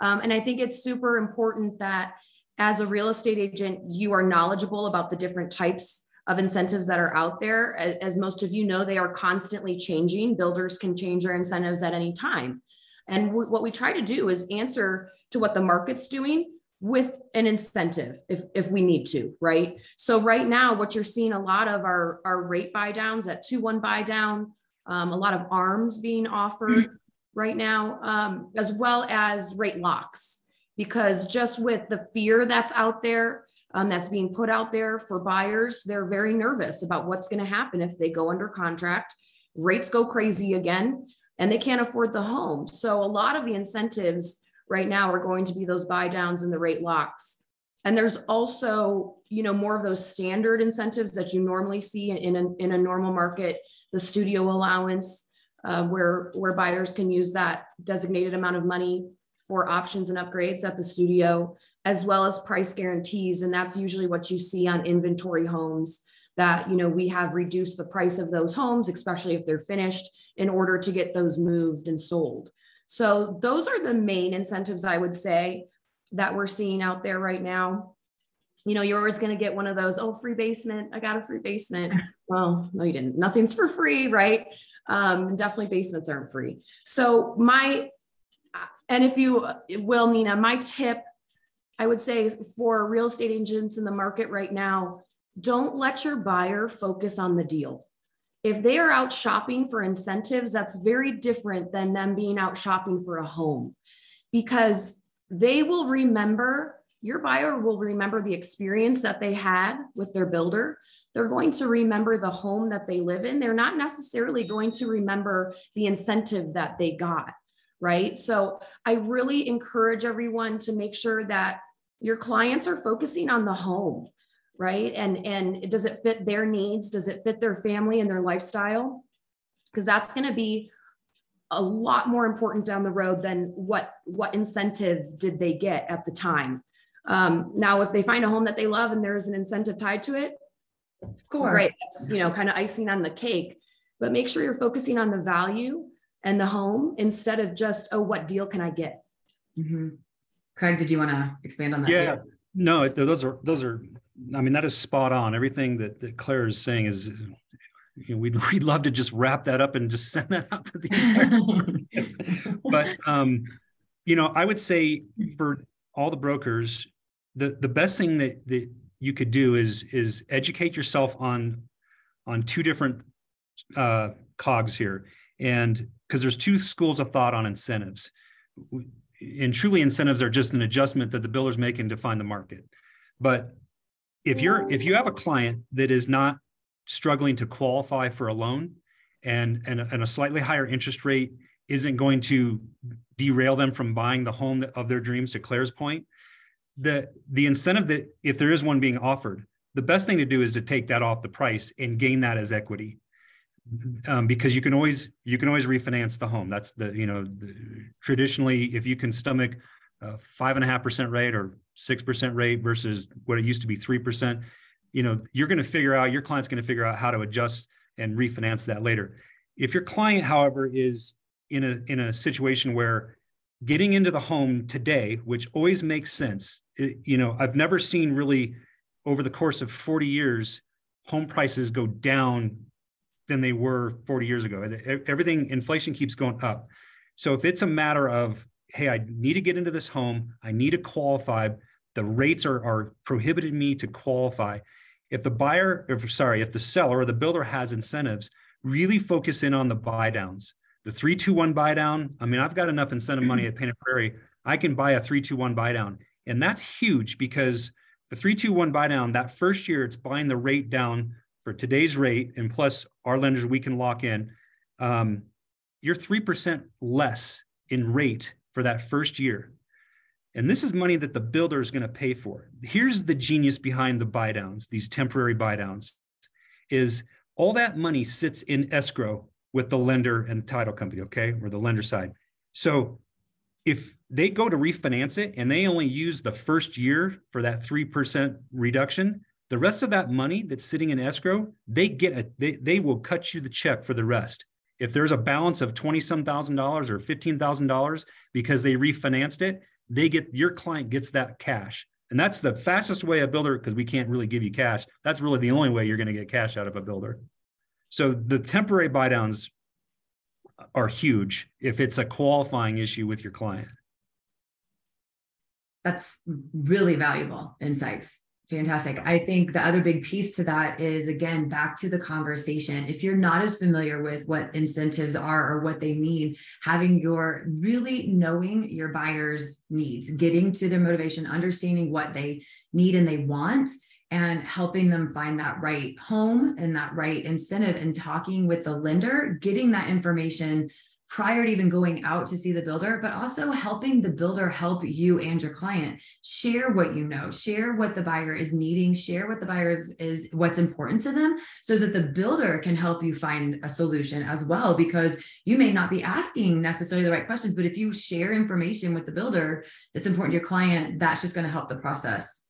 And I think it's super important that as a real estate agent, you are knowledgeable about the different types of incentives that are out there. As most of you know, they are constantly changing. Builders can change their incentives at any time. And what we try to do is answer to what the market's doing with an incentive if we need to, right? So right now, what you're seeing a lot of are rate buy downs, at 2-1 buy down, a lot of ARMs being offered right now, as well as rate locks, because just with the fear that's out there, that's being put out there for buyers, they're very nervous about what's going to happen if they go under contract, rates go crazy again, and they can't afford the home. So a lot of the incentives right now are going to be those buy downs and the rate locks. And there's also, more of those standard incentives that you normally see in a normal market, the studio allowance, where buyers can use that designated amount of money for options and upgrades at the studio, as well as price guarantees. And that's usually what you see on inventory homes, that, we have reduced the price of those homes, especially if they're finished, in order to get those moved and sold. So those are the main incentives, I would say, that we're seeing out there right now. You're always going to get one of those, oh, free basement, I got a free basement. Well, no, you didn't. Nothing's for free, right? Definitely basements aren't free. So and if you will, Nina, my tip, I would say for real estate agents in the market right now, don't let your buyer focus on the deal. If they are out shopping for incentives, that's very different than them being out shopping for a home, because they will remember, your buyer will remember the experience that they had with their builder. They're going to remember the home that they live in. They're not necessarily going to remember the incentive that they got, right? So I really encourage everyone to make sure that your clients are focusing on the home, right? And does it fit their needs? Does it fit their family and their lifestyle? Because that's going to be a lot more important down the road than what incentive did they get at the time. Now, if they find a home that they love and there's an incentive tied to it, great. That's, kind of icing on the cake, but make sure you're focusing on the value and the home instead of just, oh, what deal can I get? Mm-hmm. Craig, did you want to expand on that? Yeah, too? no, those are, that is spot on. Everything that Claire is saying is, we'd love to just wrap that up and just send that out to the entire But, I would say for all the brokers, the best thing that you could do is educate yourself on two different cogs here. And because there's two schools of thought on incentives. And truly, incentives are just an adjustment that the builder's making to find the market. But if you have a client that is not struggling to qualify for a loan, and a slightly higher interest rate isn't going to derail them from buying the home of their dreams, to Claire's point, the incentive, that if there is one being offered, the best thing to do is to take that off the price and gain that as equity. Because you can always refinance the home. That's traditionally, if you can stomach 5.5% rate or 6% rate versus what it used to be 3%, your client's going to figure out how to adjust and refinance that later. If your client, however, is in a situation where getting into the home today, which always makes sense. I've never seen really over the course of 40 years, home prices go down than they were 40 years ago. Inflation keeps going up. So if it's a matter of, hey, I need to get into this home, I need to qualify, the rates are prohibiting me to qualify. If the seller or the builder has incentives, really focus in on the buy downs. The 3-2-1 buy down. I mean, I've got enough incentive money at Painted Prairie. I can buy a 3-2-1 buy down. And that's huge because the 3-2-1 buy down, that first year, it's buying the rate down for today's rate. And plus our lenders, we can lock in. You're 3% less in rate for that first year. And this is money that the builder is going to pay for. Here's the genius behind the buy downs, these temporary buy downs, is all that money sits in escrow with the lender and title company, okay, or the lender side. So if they go to refinance it and they only use the first year for that 3% reduction, the rest of that money that's sitting in escrow, they will cut you the check for the rest. If there's a balance of $20-some thousand or $15,000 because they refinanced it, your client gets that cash. And that's the fastest way a builder, because we can't really give you cash. That's really the only way you're going to get cash out of a builder. So the temporary buy downs are huge if it's a qualifying issue with your client. That's really valuable insights. Fantastic. I think the other big piece to that is, again, back to the conversation. If you're not as familiar with what incentives are or what they mean, really knowing your buyer's needs, getting to their motivation, understanding what they need and they want, and helping them find that right home and that right incentive, and talking with the lender, getting that information prior to even going out to see the builder, but also helping the builder help you and your client. Share what you know, share what the buyer is needing, share what the buyer is what's important to them, so that the builder can help you find a solution as well, because you may not be asking necessarily the right questions, but if you share information with the builder that's important to your client, that's just going to help the process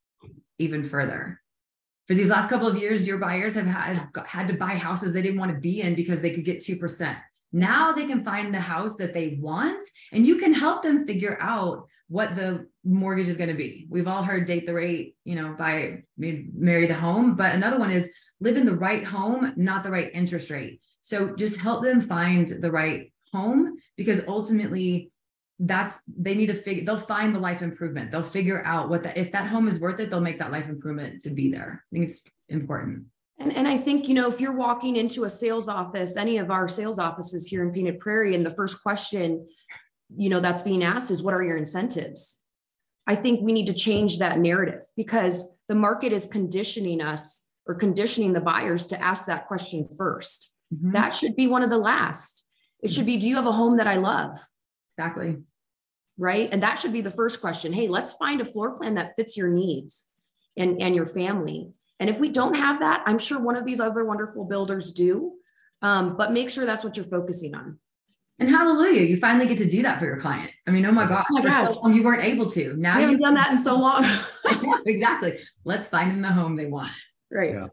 even further. For these last couple of years, your buyers have had to buy houses they didn't want to be in because they could get 2%. Now they can find the house that they want, and you can help them figure out what the mortgage is going to be. We've all heard date the rate, marry the home, but another one is live in the right home, not the right interest rate. So just help them find the right home, because ultimately they'll find the life improvement. They'll figure out if that home is worth it, they'll make that life improvement to be there. I think it's important. And I think, if you're walking into a sales office, any of our sales offices here in Painted Prairie, and the first question, that's being asked is, what are your incentives? I think we need to change that narrative, because the market is conditioning us, or conditioning the buyers to ask that question first. Mm-hmm. That should be one of the last. It should be, do you have a home that I love? Exactly. Right. And that should be the first question. Hey, let's find a floor plan that fits your needs and your family. And if we don't have that, I'm sure one of these other wonderful builders do, but make sure that's what you're focusing on. And hallelujah, you finally get to do that for your client. I mean, oh my gosh, for so long you weren't able to. Now you've done that in so long. Exactly. Let's find them the home they want. Right. Yeah.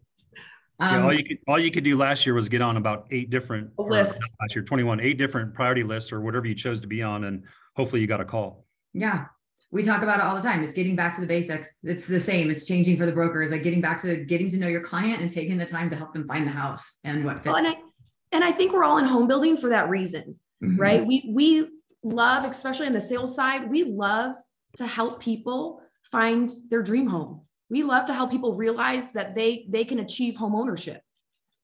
All you could do last year was get on about 8 different lists. Last year, 8 different priority lists, or whatever you chose to be on, and hopefully you got a call. Yeah. We talk about it all the time. It's getting back to the basics. It's the same. It's changing for the brokers, like getting back to getting to know your client and taking the time to help them find the house and what fits. Well, and I think we're all in home building for that reason, mm-hmm. right? We love, especially on the sales side, we love to help people find their dream home. We love to help people realize that they can achieve home ownership.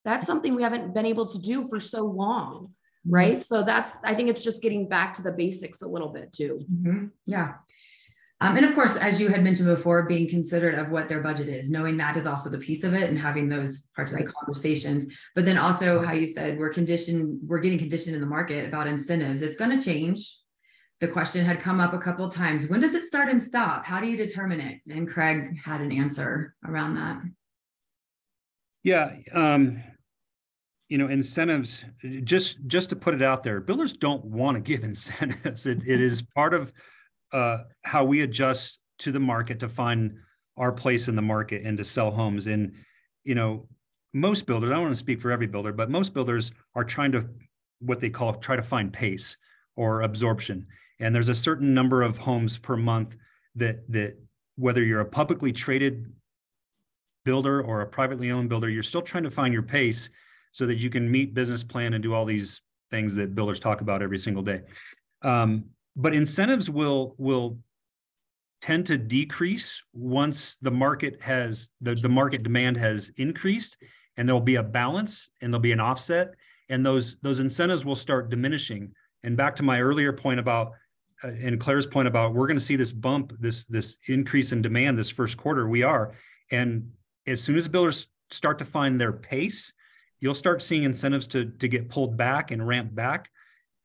That's something we haven't been able to do for so long, right? So I think it's just getting back to the basics a little bit too. Mm-hmm. Yeah. And of course, as you had mentioned before, being considerate of what their budget is, knowing that is also the piece of it, and having those parts of the conversations. But then also, how you said, we're getting conditioned in the market about incentives. It's going to change. The question had come up a couple of times. When does it start and stop? How do you determine it? And Craig had an answer around that. Yeah. Incentives, just to put it out there, builders don't want to give incentives. It is part of how we adjust to the market to find our place in the market and to sell homes. And, most builders, I don't want to speak for every builder, but most builders are trying to, what they call, try to find pace or absorption. And there's a certain number of homes per month that whether you're a publicly traded builder or a privately owned builder, you're still trying to find your pace so that you can meet business plan and do all these things that builders talk about every single day. But incentives will tend to decrease once the market has the market demand has increased, and there'll be a balance and there'll be an offset, and those incentives will start diminishing. And back to my earlier point about and Claire's point about we're going to see this bump, this increase in demand this first quarter. We are, and as soon as builders start to find their pace, you'll start seeing incentives to get pulled back and ramped back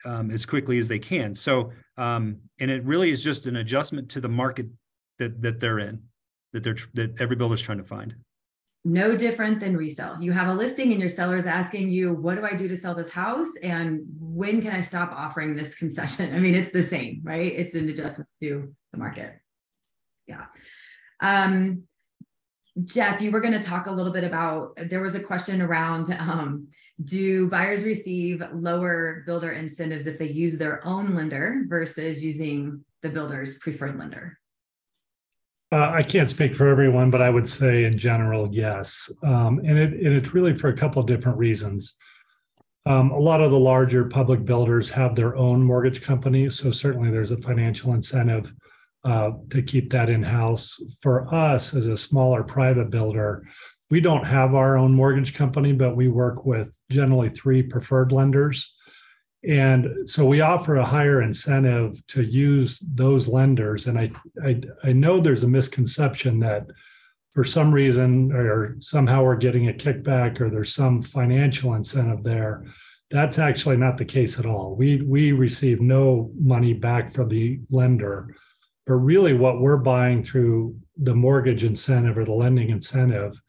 as quickly as they can. So, and it really is just an adjustment to the market that they're in, that every builder's trying to find. No different than resale. You have a listing and your seller is asking you, what do I do to sell this house? And when can I stop offering this concession? I mean, it's the same, right? It's an adjustment to the market. Yeah. Jeff, you were going to talk a little bit about, there was a question around, do buyers receive lower builder incentives if they use their own lender versus using the builder's preferred lender? I can't speak for everyone, but I would say in general, yes. And it's really for a couple of different reasons. A lot of the larger public builders have their own mortgage companies, so certainly there's a financial incentive to keep that in-house. For us, as a smaller private builder, we don't have our own mortgage company, but we work with generally 3 preferred lenders. And so we offer a higher incentive to use those lenders. And I know there's a misconception that for some reason or somehow we're getting a kickback or there's some financial incentive there. That's actually not the case at all. We receive no money back from the lender, but really what we're buying through the mortgage incentive or the lending incentive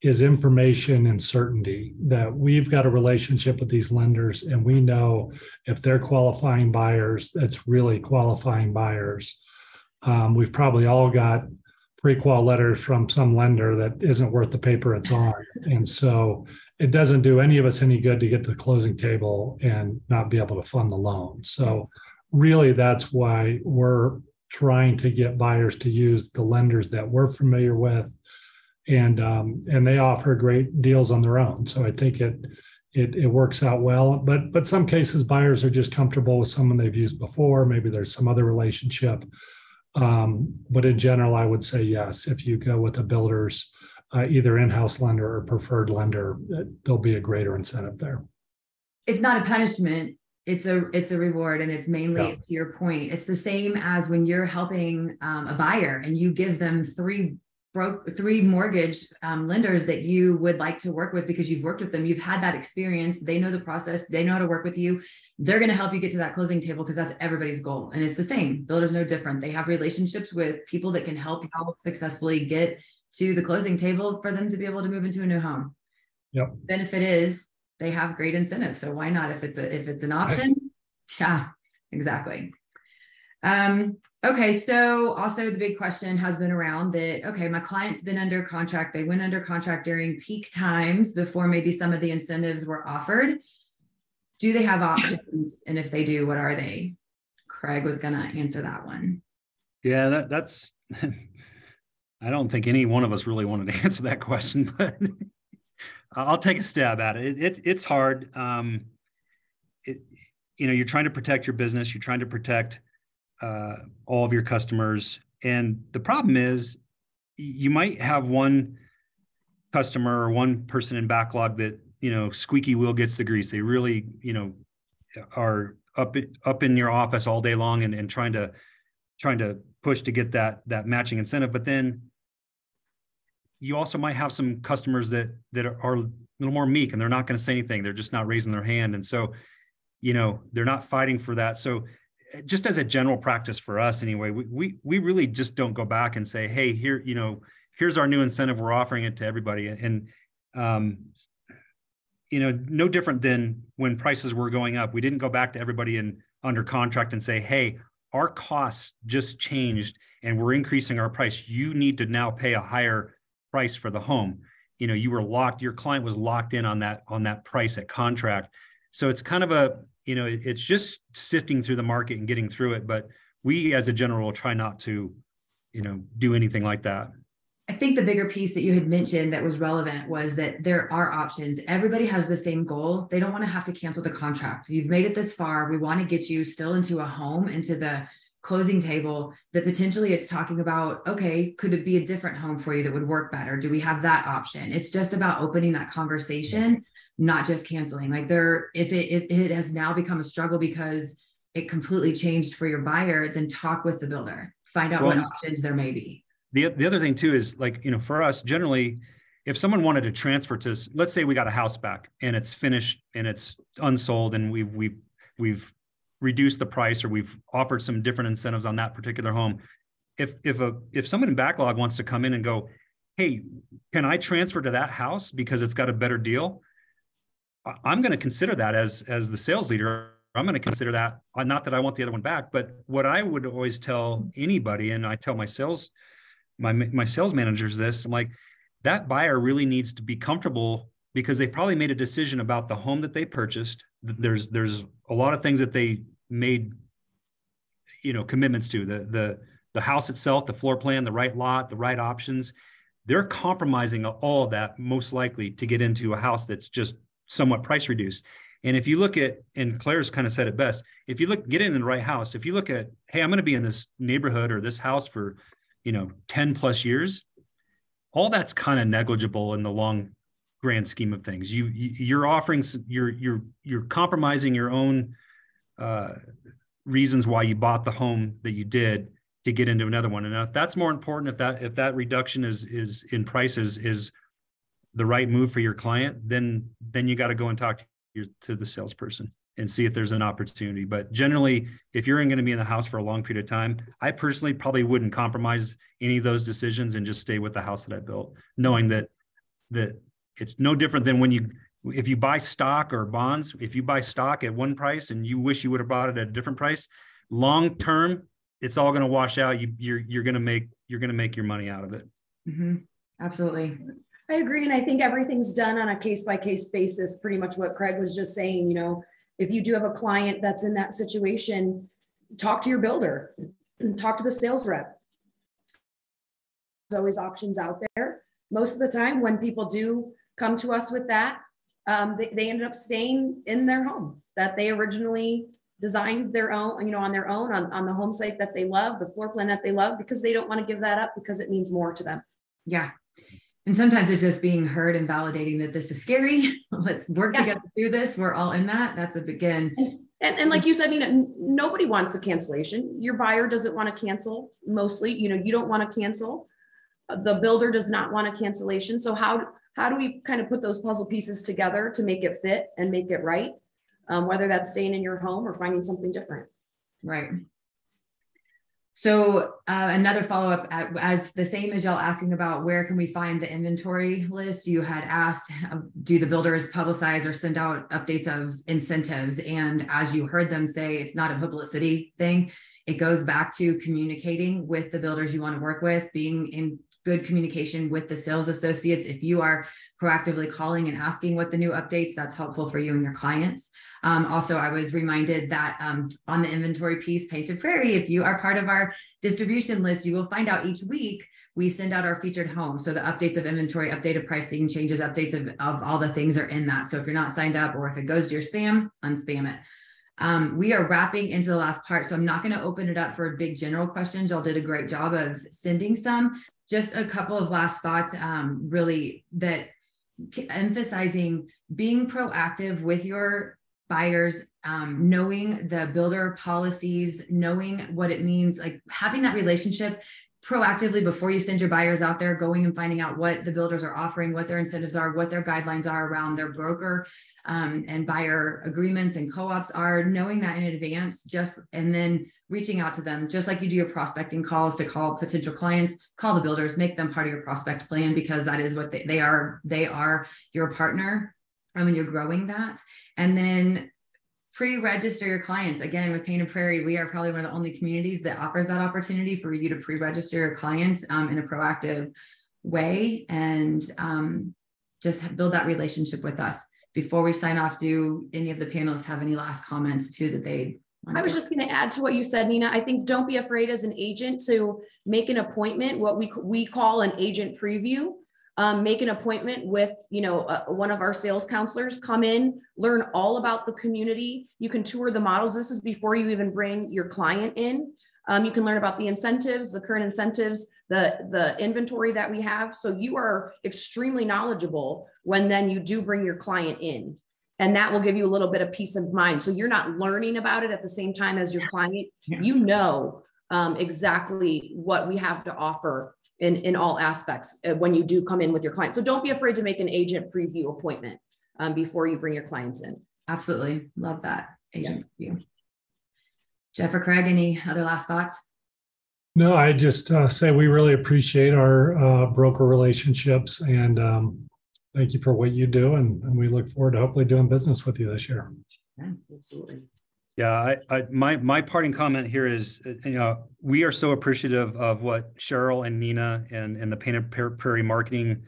is information and certainty that we've got a relationship with these lenders and we know if they're qualifying buyers, that's really qualifying buyers. We've probably all got pre-qual letters from some lender that isn't worth the paper it's on. And so it doesn't do any of us any good to get to the closing table and not be able to fund the loan. So really that's why we're trying to get buyers to use the lenders that we're familiar with. And they offer great deals on their own. So I think it works out well. But some cases buyers are just comfortable with someone they've used before. Maybe there's some other relationship. But in general, I would say yes. If you go with a builder's either in-house lender or preferred lender, there'll be a greater incentive there. It's not a punishment. It's a reward, and it's mainly to your point. It's the same as when you're helping a buyer and you give them three mortgage lenders that you would like to work with because you've worked with them. You've had that experience. They know the process. They know how to work with you. They're going to help you get to that closing table because that's everybody's goal. And it's the same. Builders no different. They have relationships with people that can help you successfully get to the closing table for them to be able to move into a new home. Yep. Benefit is they have great incentives. So why not if it's an option? Yeah, exactly. Okay. So also the big question has been around that, okay, my client's been under contract. They went under contract during peak times before maybe some of the incentives were offered. Do they have options? And if they do, what are they? Craig was going to answer that one. Yeah, that's, I don't think any one of us really wanted to answer that question, but I'll take a stab at it. It's hard. You're trying to protect your business. You're trying to protect all of your customers. And the problem is you might have one customer or one person in backlog that, squeaky wheel gets the grease. They really, are up in your office all day long and trying to push to get that matching incentive. But then you also might have some customers that are a little more meek and they're not going to say anything. They're just not raising their hand. And so, they're not fighting for that. So just as a general practice for us anyway, we really just don't go back and say, hey, here, here's our new incentive. We're offering it to everybody. And, no different than when prices were going up. We didn't go back to everybody under contract and say, hey, our costs just changed and we're increasing our price. You need to now pay a higher price for the home. You were locked, your client was locked in on that price at contract. So it's kind of it's just sifting through the market and getting through it. But we, as a general rule, try not to, do anything like that. I think the bigger piece that you had mentioned that was relevant was that there are options. Everybody has the same goal. They don't want to have to cancel the contract. You've made it this far. We want to get you still into a home, into the closing table, that potentially it's talking about, okay, could it be a different home for you that would work better? Do we have that option? It's just about opening that conversation, not just canceling. Like if it has now become a struggle because it completely changed for your buyer, then talk with the builder, find out what options there may be. The other thing too is, like, for us, generally, if someone wanted to transfer to, let's say we got a house back and it's finished and it's unsold, and we've reduced the price, or we've offered some different incentives on that particular home. If someone in backlog wants to come in and go, hey, can I transfer to that house because it's got a better deal? I'm going to consider that as the sales leader. I'm going to consider that, not that I want the other one back, but what I would always tell anybody, and I tell my sales managers this, I'm like, that buyer really needs to be comfortable, because they probably made a decision about the home that they purchased. There's a lot of things that they made, commitments to, the house itself, the floor plan, the right lot, the right options. They're compromising all of that, most likely, to get into a house that's just somewhat price reduced. And if you look at, and Claire's kind of said it best, if you get in the right house, if you look at, hey, I'm going to be in this neighborhood or this house for 10 plus years, all that's kind of negligible in the long grand scheme of things. You're offering, you're compromising your own reasons why you bought the home that you did to get into another one. And if that's more important, if that reduction is in prices is the right move for your client, then you got to go and talk to the salesperson and see if there's an opportunity. But generally, if you're going to be in the house for a long period of time, I personally probably wouldn't compromise any of those decisions and just stay with the house that I built, knowing that it's no different than if you buy stock or bonds. If you buy stock at one price and you wish you would have bought it at a different price, long term, it's all going to wash out. You're going to make your money out of it. Mm-hmm. Absolutely. I agree. And I think everything's done on a case-by-case basis, pretty much what Craig was just saying. If you do have a client that's in that situation, talk to your builder and talk to the sales rep. There's always options out there. Most of the time when people do come to us with that, they ended up staying in their home that they originally designed their own, on their own, on the home site that they love, the floor plan that they love, because they don't want to give that up because it means more to them. Yeah. And sometimes it's just being heard and validating that this is scary. Let's work together through this. We're all in that. That's a begin. And like you said, nobody wants a cancellation. Your buyer doesn't want to cancel. Mostly, you don't want to cancel. The builder does not want a cancellation. So how do we kind of put those puzzle pieces together to make it fit and make it right? Whether that's staying in your home or finding something different. Right. So another follow-up, as the same as y'all asking about where can we find the inventory list, you had asked, do the builders publicize or send out updates of incentives? And as you heard them say, it's not a publicity thing. It goes back to communicating with the builders you want to work with, being in good communication with the sales associates. If you are proactively calling and asking what the new updates, that's helpful for you and your clients. Also, I was reminded that on the inventory piece, Painted Prairie, if you are part of our distribution list, you will find out each week we send out our featured home. So the updates of inventory, updated pricing, changes, updates of all the things are in that. So if you're not signed up, or if it goes to your spam, unspam it. We are wrapping into the last part, so I'm not going to open it up for big general questions. Y'all did a great job of sending some. Just a couple of last thoughts, really, that emphasizing being proactive with your buyers, knowing the builder policies, knowing what it means, like having that relationship proactively before you send your buyers out there, going and finding out what the builders are offering, what their incentives are, what their guidelines are around their broker and buyer agreements and co-ops are, knowing that in advance, and then reaching out to them, just like you do your prospecting calls to call potential clients, call the builders, make them part of your prospect plan, because that is what they are. They are your partner when you're growing that. And then pre-register your clients. Again, with Painted Prairie, we are probably one of the only communities that offers that opportunity for you to pre-register your clients in a proactive way, and just build that relationship with us. before we sign off, do any of the panelists have any last comments too that they I was just going to add to what you said, Nina. I think don't be afraid as an agent to make an appointment, what we call an agent preview. Make an appointment with, one of our sales counselors, come in, learn all about the community. You can tour the models. This is before you even bring your client in. You can learn about the incentives, the current incentives, the inventory that we have. So you are extremely knowledgeable when then you do bring your client in. And that will give you a little bit of peace of mind. So you're not learning about it at the same time as your client. You know exactly what we have to offer in all aspects when you do come in with your client. So don't be afraid to make an agent preview appointment before you bring your clients in. Absolutely. Love that. Agent preview. Jeff or Craig, any other last thoughts? No, I just say we really appreciate our broker relationships, and thank you for what you do. And we look forward to hopefully doing business with you this year. Yeah, absolutely. Yeah, my parting comment here is, we are so appreciative of what Cheryl and Nina and the Painted Prairie marketing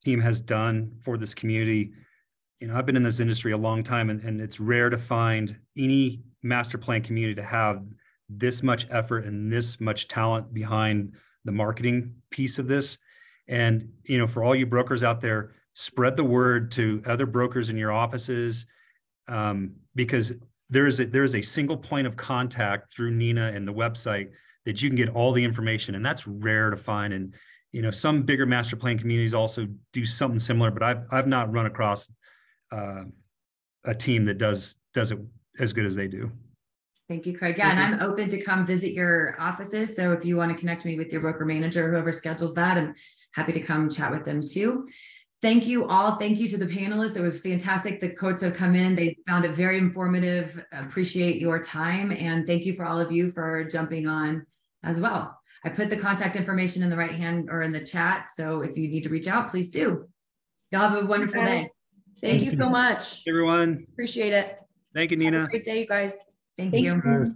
team has done for this community. I've been in this industry a long time, and it's rare to find any master plan community to have this much effort and this much talent behind the marketing piece of this. And, for all you brokers out there, spread the word to other brokers in your offices, because there is a single point of contact through Nina and the website that you can get all the information, and that's rare to find. And some bigger master plan communities also do something similar, but I've not run across a team that does it as good as they do. Thank you, Craig. Yeah, and I'm open to come visit your offices. So if you want to connect me with your broker manager, whoever schedules that, I'm happy to come chat with them too. Thank you all. Thank you to the panelists. It was fantastic. The quotes have come in. They found it very informative. Appreciate your time. And thank you for all of you for jumping on as well. I put the contact information in the right hand or in the chat. So if you need to reach out, please do. Y'all have a wonderful day. Thank you so much, Everyone. Appreciate it. Thank you, Nina. Have a great day, you guys. Thank Thanks. you.